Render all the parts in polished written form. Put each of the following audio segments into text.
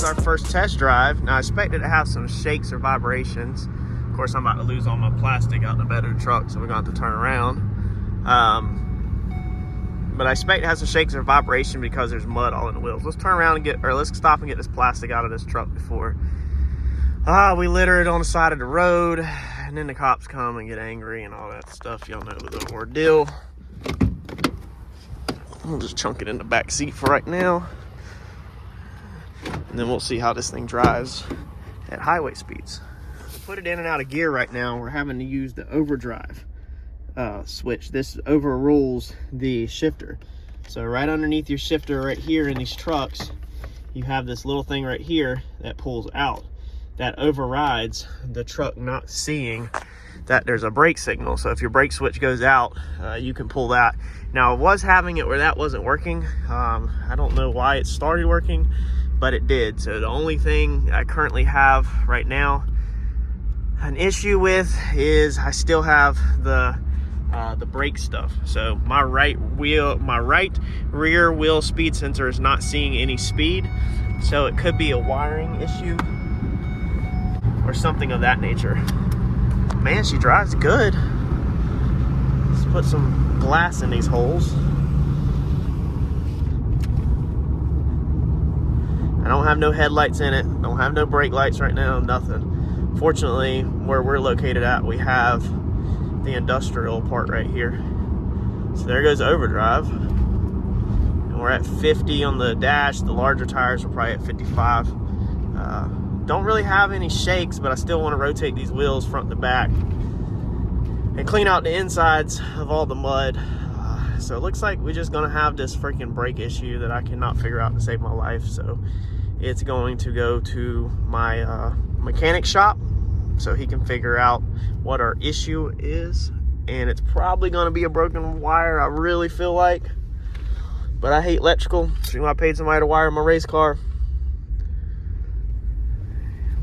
is our first test drive. Now I expected to have some shakes or vibrations. Of course, I'm about to lose all my plastic out in the bed of the truck, so we're going to have to turn around. But I expect it has some shakes or vibration because there's mud all in the wheels. Let's turn around and let's stop and get this plastic out of this truck before we litter it on the side of the road, and then the cops come and get angry and all that stuff. Y'all know the ordeal. We'll just chunk it in the back seat for right now, and then we'll see how this thing drives at highway speeds. To put it in and out of gear right now, we're having to use the overdrive switch. This overrules the shifter. So right underneath your shifter right here in these trucks, you have this little thing right here that pulls out. That overrides the truck not seeing that there's a brake signal. So if your brake switch goes out, you can pull that. Now, I was having it where that wasn't working. I don't know why it started working, but it did. So the only thing I currently have right now an issue with is I still have the brake stuff. So my right rear wheel speed sensor is not seeing any speed. So it could be a wiring issue or something of that nature. Man, she drives good. Let's put some glass in these holes. I don't have no headlights in it. Don't have no brake lights right now, nothing. Fortunately, where we're located at, we have the industrial part right here. So there goes overdrive. And we're at 50 on the dash. The larger tires are probably at 55. Don't really have any shakes, but I still want to rotate these wheels front to back and clean out the insides of all the mud. So it looks like we're just gonna have this freaking brake issue that I cannot figure out to save my life. So it's going to go to my mechanic shop so he can figure out what our issue is. And it's probably gonna be a broken wire, I really feel like. But I hate electrical, so I paid somebody to wire my race car.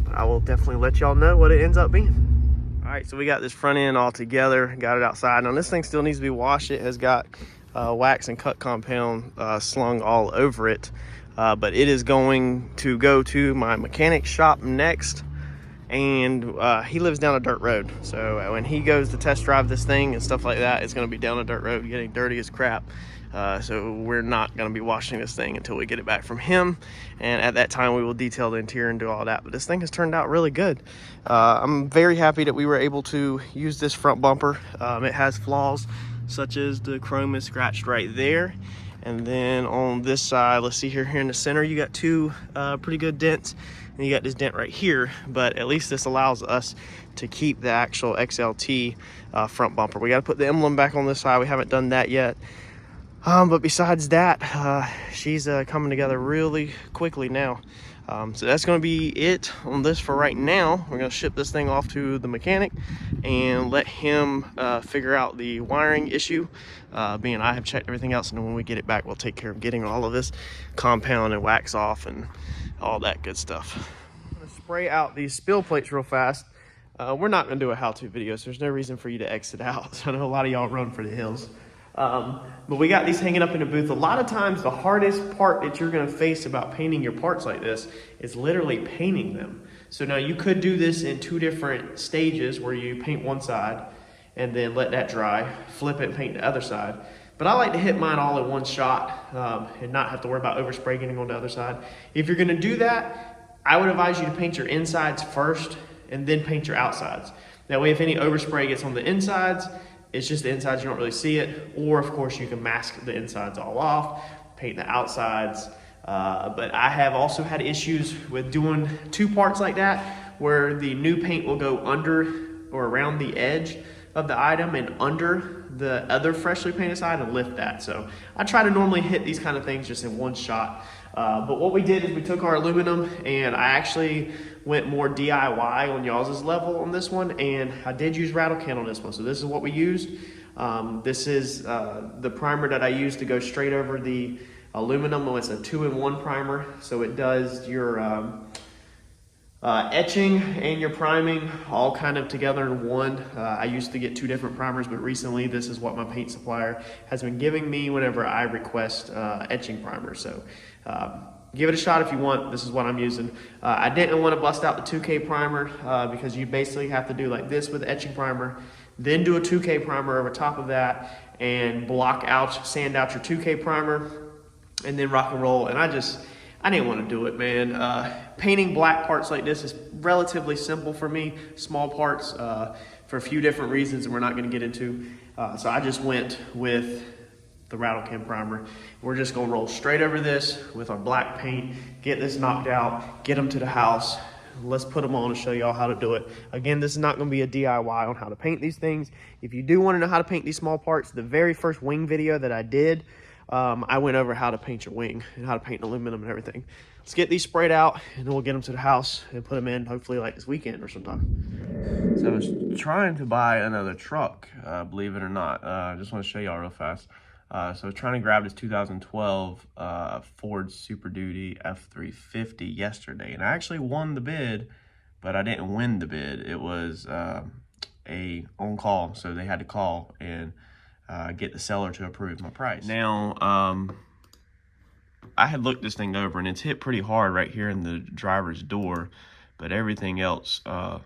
But I will definitely let y'all know what it ends up being. All right, so we got this front end all together, got it outside. Now this thing still needs to be washed. It has got wax and cut compound slung all over it. But it is going to go to my mechanic shop next. And he lives down a dirt road. So when he goes to test drive this thing and stuff like that, it's gonna be down a dirt road getting dirty as crap. So we're not gonna be washing this thing until we get it back from him. And at that time, we will detail the interior and do all that. But this thing has turned out really good. I'm very happy that we were able to use this front bumper. It has flaws, such as the chrome is scratched right there. And then on this side, let's see here in the center, you got two pretty good dents. And you got this dent right here, but at least this allows us to keep the actual XLT front bumper. We got to put the emblem back on this side. We haven't done that yet. But besides that, she's coming together really quickly now. So that's going to be it on this for right now. We're going to ship this thing off to the mechanic and let him figure out the wiring issue. Being I have checked everything else, and when we get it back, we'll take care of getting all of this compound and wax off and all that good stuff. I'm going to spray out these spill plates real fast. We're not going to do a how-to video, so there's no reason for you to exit out. So I know a lot of y'all run for the hills. But we got these hanging up in the booth. A lot of times the hardest part that you're going to face about painting your parts like this is literally painting them. So now you could do this in two different stages where you paint one side and then let that dry, flip it and paint the other side. But I like to hit mine all in one shot and not have to worry about overspray getting on the other side. If you're going to do that, I would advise you to paint your insides first and then paint your outsides. That way, if any overspray gets on the insides, it's just the insides, you don't really see it. Or of course, you can mask the insides all off, paint the outsides. But I have also had issues with doing two parts like that, where the new paint will go under or around the edge of the item and under the other freshly painted side and lift that. So I try to normally hit these kind of things just in one shot. But what we did is we took our aluminum, and I actually went more DIY on y'all's level on this one, and I did use rattle can on this one. So this is what we used. This is the primer that I used to go straight over the aluminum. It's a 2-in-1 primer, so it does your etching and your priming all kind of together in one. I used to get two different primers, but recently this is what my paint supplier has been giving me whenever I request etching primer. So Give it a shot if you want. This is what I'm using. I didn't want to bust out the 2K primer because you basically have to do like this with etching primer, then do a 2K primer over top of that and block out, sand out your 2K primer, and then rock and roll. And I didn't want to do it, man. Painting black parts like this is relatively simple for me, small parts, for a few different reasons that we're not going to get into. So I just went with the Rattle Can primer. We're just going to roll straight over this with our black paint, get this knocked out, get them to the house. Let's put them on and show y'all how to do it. Again, this is not going to be a DIY on how to paint these things. If you do want to know how to paint these small parts, the very first wing video that I did, I went over how to paint your wing and how to paint aluminum and everything. Let's get these sprayed out and then we'll get them to the house and put them in hopefully like this weekend or sometime. So I was trying to buy another truck, believe it or not. I just want to show y'all real fast. So I was trying to grab this 2012 Ford Superduty F350 yesterday, and I actually won the bid, but I didn't win the bid. It was a on call, so they had to call and get the seller to approve my price. Now, I had looked this thing over, and it's hit pretty hard right here in the driver's door, but everything else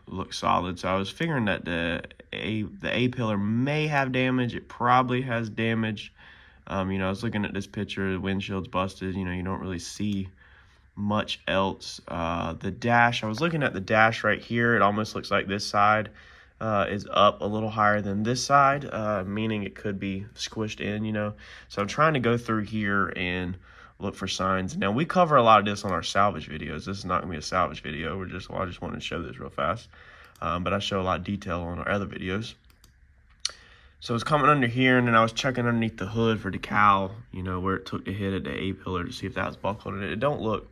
looks solid. So I was figuring that the A pillar may have damage. It probably has damage. You know, I was looking at this picture, the windshield's busted, you know, you don't really see much else. The dash, I was looking at the dash right here. It almost looks like this side is up a little higher than this side, meaning it could be squished in, you know. So I'm trying to go through here and look for signs. Now, we cover a lot of this on our salvage videos. This is not gonna be a salvage video. I just wanted to show this real fast. But I show a lot of detail on our other videos. So it's coming under here, and then I was checking underneath the hood for decal, you know, where it took the hit at the A pillar to see if that was buckled. And it don't look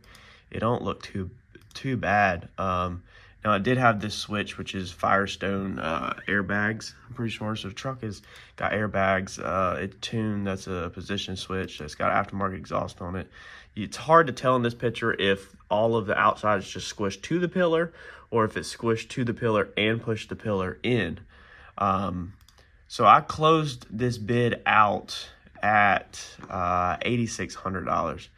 too bad. Now I did have this switch, which is Firestone airbags, I'm pretty sure. So the truck has got airbags. It's tuned. That's a position switch. It's got aftermarket exhaust on it. It's hard to tell in this picture if all of the outside is just squished to the pillar or if it's squished to the pillar and pushed the pillar in. So I closed this bid out at $8,600,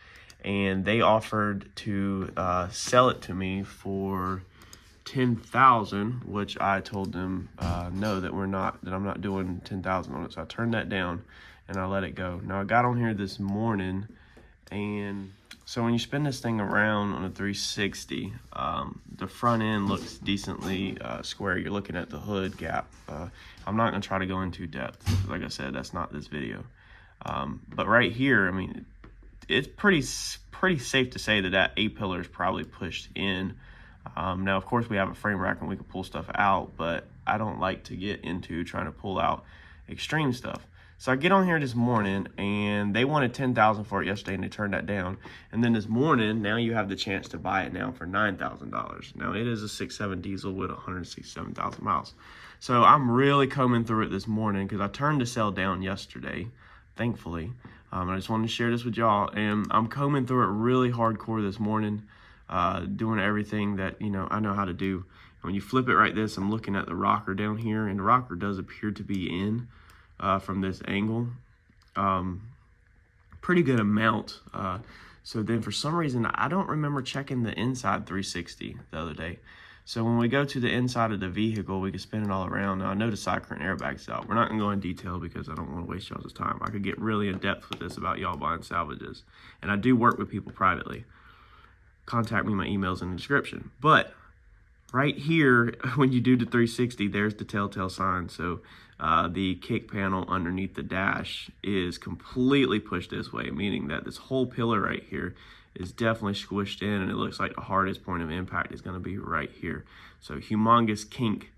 and they offered to sell it to me for $10,000, which I told them no, that I'm not doing $10,000 on it. So I turned that down and I let it go. Now I got on here this morning, and so when you spin this thing around on a 360, the front end looks decently square. You're looking at the hood gap. I'm not gonna try to go into depth. Like I said, that's not this video. But right here, I mean, it's pretty safe to say that that A-pillar is probably pushed in. Now, of course, we have a frame rack and we can pull stuff out, but I don't like to get into trying to pull out extreme stuff. So I get on here this morning, and they wanted $10,000 for it yesterday, and they turned that down. And then this morning, now you have the chance to buy it now for $9,000. Now, it is a 6.7 diesel with 167,000 miles. So I'm really combing through it this morning because I turned the sale down yesterday, thankfully. I just wanted to share this with y'all, and I'm combing through it really hardcore this morning, doing everything that, you know, I know how to do. When you flip it like this, I'm looking at the rocker down here, and the rocker does appear to be in. From this angle, pretty good amount. So then for some reason, I don't remember checking the inside 360 the other day. So when we go to the inside of the vehicle, we can spin it all around. Now I know the side current airbag's out. We're not gonna go in detail because I don't want to waste y'all's time. I could get really in depth with this about y'all buying salvages. And I do work with people privately. Contact me, my email's in the description. But right here, when you do the 360, there's the telltale sign. So the kick panel underneath the dash is completely pushed this way, meaning that this whole pillar right here is definitely squished in, and it looks like the hardest point of impact is going to be right here. So humongous kink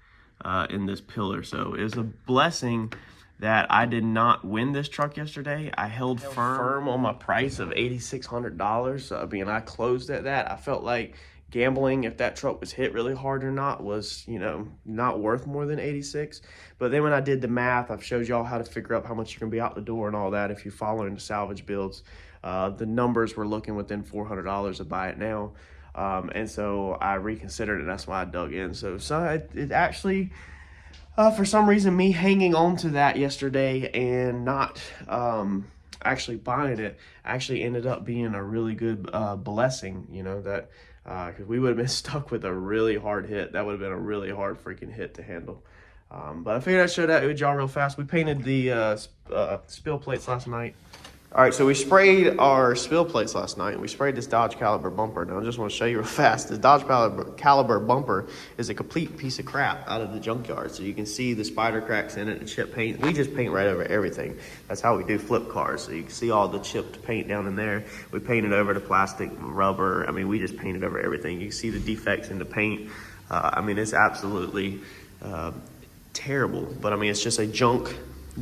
in this pillar. So it's a blessing that I did not win this truck yesterday. I held firm on my price of $8,600. Being I closed at that, I felt like gambling if that truck was hit really hard or not was, you know, not worth more than 86. But then when I did the math, I've showed y'all how to figure out how much you're gonna be out the door and all that if you're following the salvage builds. The numbers were looking within $400 to buy it now. And so I reconsidered it. That's why I dug in. So it actually, for some reason, me hanging on to that yesterday and not actually buying it actually ended up being a really good blessing, you know, that because we would have been stuck with a really hard hit. That would have been a really hard freaking hit to handle. But I figured I'd show that with y'all real fast. We painted the spill plates last night. All right, so we sprayed our spill plates last night. We sprayed this Dodge Caliber bumper. Now, I just want to show you real fast. This Dodge Caliber bumper is a complete piece of crap out of the junkyard. So you can see the spider cracks in it, the chip paint. We just paint right over everything. That's how we do flip cars. So you can see all the chipped paint down in there. We painted over the plastic, rubber. I mean, we just painted over everything. You can see the defects in the paint. I mean, it's absolutely terrible. But, I mean, it's just a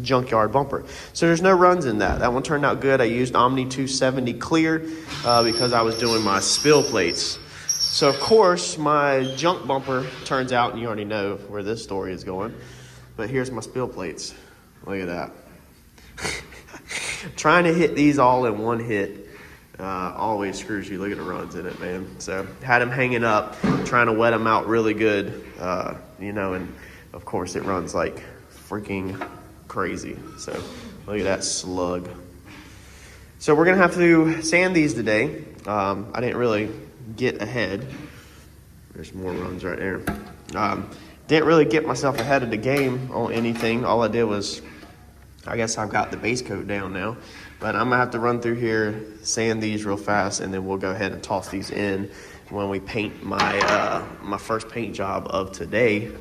junkyard bumper. So there's no runs in that. That one turned out good. I used Omni 270 clear because I was doing my spill plates. So of course my junk bumper turns out, and you already know where this story is going, but here's my spill plates. Look at that. Trying to hit these all in one hit always screws you. Look at the runs in it, man. So had them hanging up, trying to wet them out really good, you know, and of course it runs like freaking crazy. So look at that slug. So we're gonna have to sand these today. I didn't really get ahead. There's more runs right there. Didn't really get myself ahead of the game on anything. All I did was, I guess I've got the base coat down now, but I'm gonna have to run through here, sand these real fast, and then we'll go ahead and toss these in when we paint my my first paint job of today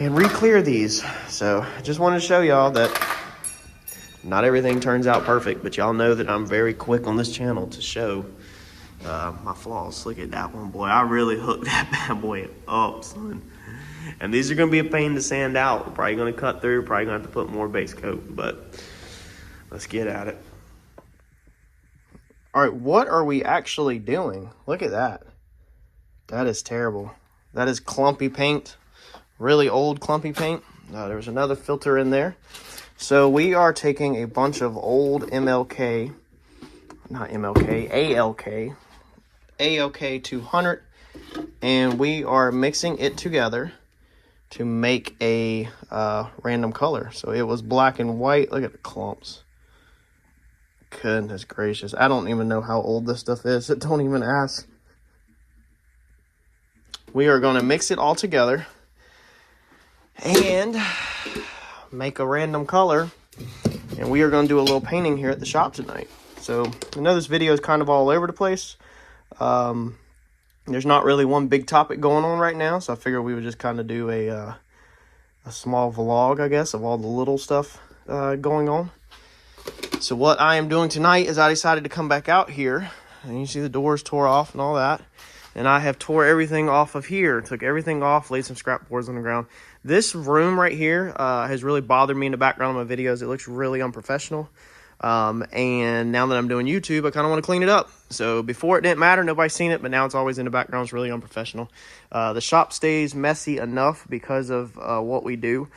and re-clear these. So I just wanted to show y'all that not everything turns out perfect, but y'all know that I'm very quick on this channel to show my flaws. Look at that one, boy. I really hooked that bad boy up, son. And these are gonna be a pain to sand out. We're probably gonna cut through, probably gonna have to put more base coat, but let's get at it. All right, what are we actually doing? Look at that. That is terrible. That is clumpy paint. Really old clumpy paint. There's another filter in there. So we are taking a bunch of old ALK, ALK 200, and we are mixing it together to make a random color. So it was black and white. Look at the clumps. Goodness gracious. I don't even know how old this stuff is. Don't even ask. We are going to mix it all together and make a random color, and we are going to do a little painting here at the shop tonight. So I know this video is kind of all over the place. There's not really one big topic going on right now, so I figured we would just kind of do a small vlog, I guess, of all the little stuff going on. So what I am doing tonight is I decided to come back out here, and you see the doors tore off and all that. And I have tore everything off of here, took everything off, laid some scrap boards on the ground. This room right here has really bothered me in the background of my videos. It looks really unprofessional. And now that I'm doing YouTube, I kind of want to clean it up. So before it didn't matter, nobody's seen it, but now it's always in the background. It's really unprofessional. The shop stays messy enough because of what we do.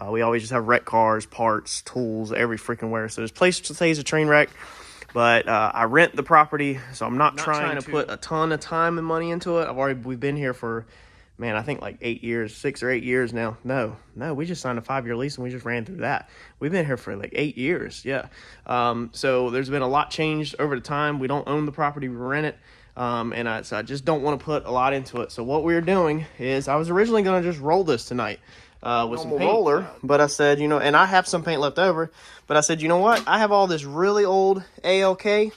We always just have wreck cars, parts, tools, every freaking where. So this place stays a train wreck. But I rent the property, so I'm not trying to put a ton of time and money into it. We've been here for, man, I think like 8 years, 6 or 8 years now. No, we just signed a 5-year lease and we just ran through that. We've been here for like 8 years, yeah. So there's been a lot changed over the time. We don't own the property, we rent it. So I just don't want to put a lot into it. So what we're doing is, I was originally going to just roll this tonight. With some roller, but I said, you know, and I have some paint left over, but I said, you know what, I have all this really old ALK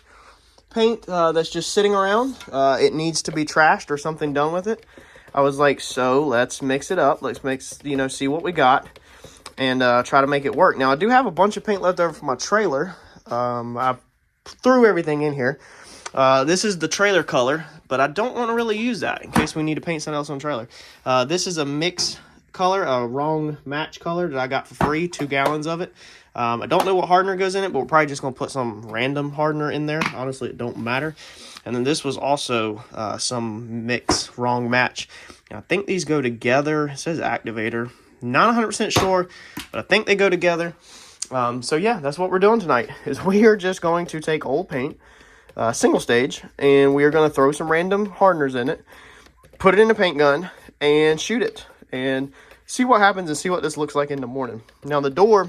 paint that's just sitting around. It needs to be trashed or something done with it. I was like, so let's mix it up. Let's see what we got and try to make it work. Now I do have a bunch of paint left over from my trailer. I threw everything in here. This is the trailer color, but I don't want to really use that in case we need to paint something else on the trailer. This is a mix color, a wrong match color that I got for free, 2 gallons of it. I don't know what hardener goes in it, but we're probably just going to put some random hardener in there. Honestly, it don't matter. And then this was also some mix, wrong match. Now, I think these go together. It says activator. Not 100% sure, but I think they go together. So yeah, that's what we're doing tonight, is we are just going to take old paint, single stage, and we are going to throw some random hardeners in it, put it in a paint gun, and shoot it. And see what happens and see what this looks like in the morning. Now the door,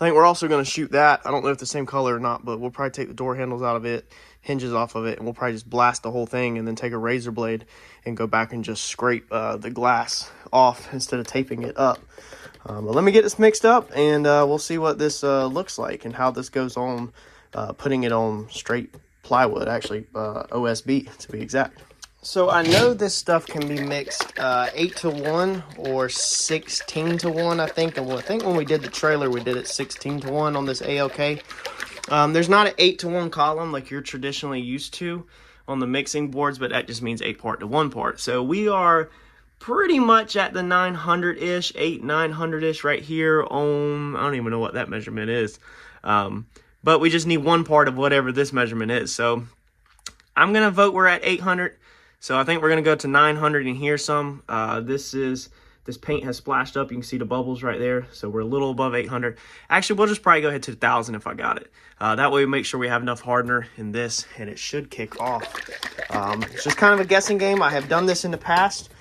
think we're also going to shoot that. I don't know if the same color or not, but we'll probably take the door handles out of it, hinges off of it, and we'll probably just blast the whole thing and then take a razor blade and go back and just scrape the glass off instead of taping it up. But let me get this mixed up, and we'll see what this looks like and how this goes on, putting it on straight plywood, actually OSB to be exact. So I know this stuff can be mixed 8-to-1 or 16-to-1, I think. And I think when we did the trailer, we did it 16-to-1 on this ALK. There's not an 8-to-1 column like you're traditionally used to on the mixing boards, but that just means 8 part to 1 part. So we are pretty much at the 900-ish, 900-ish right here on, I don't even know what that measurement is. But we just need 1 part of whatever this measurement is. So I'm going to vote we're at 800. So I think we're going to go to 900 in here some. This paint has splashed up. You can see the bubbles right there. So we're a little above 800. Actually, we'll just probably go ahead to 1,000 if I got it. That way we make sure we have enough hardener in this, and it should kick off. It's just kind of a guessing game. I have done this in the past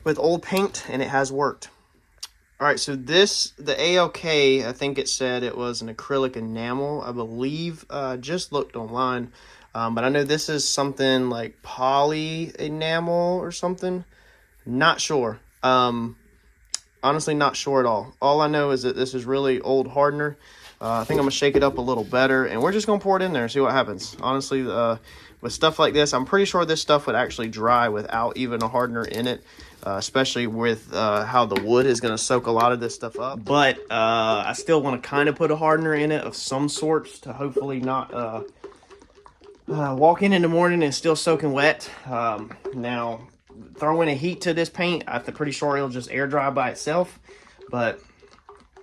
with old paint, and it has worked. All right, so the ALK, I think it said it was an acrylic enamel, I believe. Just looked online. But I know this is something like poly enamel or something. Not sure. Honestly, not sure at all. All I know is that this is really old hardener. I think I'm going to shake it up a little better, and we're just going to pour it in there and see what happens. Honestly, with stuff like this, I'm pretty sure this stuff would actually dry without even a hardener in it, especially with how the wood is going to soak a lot of this stuff up. But I still want to kind of put a hardener in it of some sorts to hopefully not... walk in the morning and still soaking wet. Now, throwing a heat to this paint, I'm pretty sure it'll just air dry by itself. But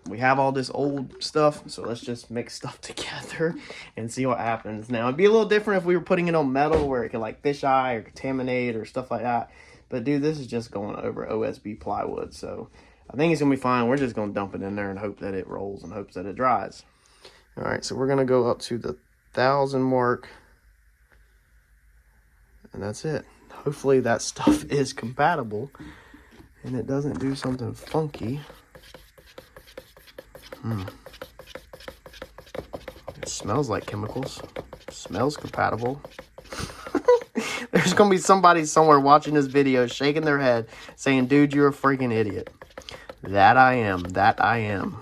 we have all this old stuff, so let's just mix stuff together and see what happens. Now, it'd be a little different if we were putting it on metal where it could like fisheye or contaminate or stuff like that. But dude, this is just going over OSB plywood, so I think it's gonna be fine. We're just gonna dump it in there and hope that it rolls and hopes that it dries. All right, so we're gonna go up to the 1,000 mark. And that's it. Hopefully that stuff is compatible and it doesn't do something funky. It smells like chemicals. Smells compatible. There's going to be somebody somewhere watching this video shaking their head saying, dude, you're a freaking idiot. That I am. That I am.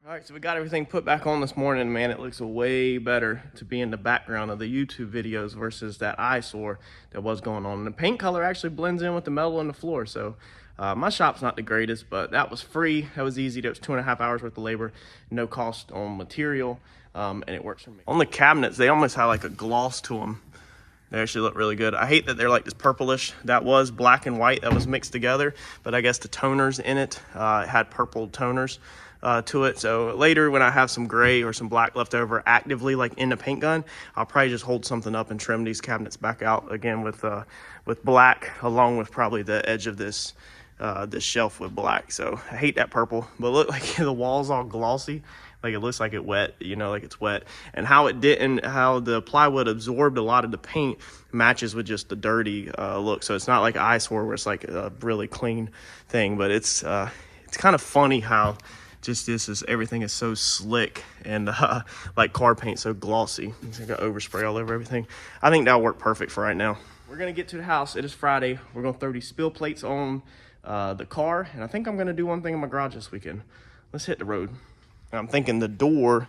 All right, so we got everything put back on this morning, man. It looks way better to be in the background of the YouTube videos versus that eyesore that was going on. And the paint color actually blends in with the metal on the floor. So my shop's not the greatest, but that was free. That was easy. That was 2.5 hours worth of labor, no cost on material, and it works for me. On the cabinets, they almost have like a gloss to them. They actually look really good. I hate that they're like this purplish. That was black and white that was mixed together, but I guess the toners in it had purple toners to it. So later when I have some gray or some black left over actively like in the paint gun, I'll probably just hold something up and trim these cabinets back out again with black, along with probably the edge of this this shelf with black. So I hate that purple, but look, like the walls all glossy, like it looks like it wet, you know, like it's wet. And how the plywood absorbed a lot of the paint matches with just the dirty look. So it's not like eyesore where it's like a really clean thing, but it's kind of funny how just everything is so slick and like car paint so glossy. It's like an overspray all over everything. I think that'll work perfect for right now. We're gonna get to the house. It is Friday. We're gonna throw these spill plates on the car, and I think I'm gonna do one thing in my garage this weekend. Let's hit the road. I'm thinking the door,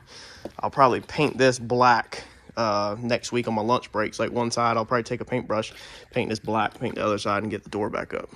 I'll probably paint this black next week on my lunch breaks. Like one side, I'll probably take a paintbrush, paint this black, paint the other side, and get the door back up.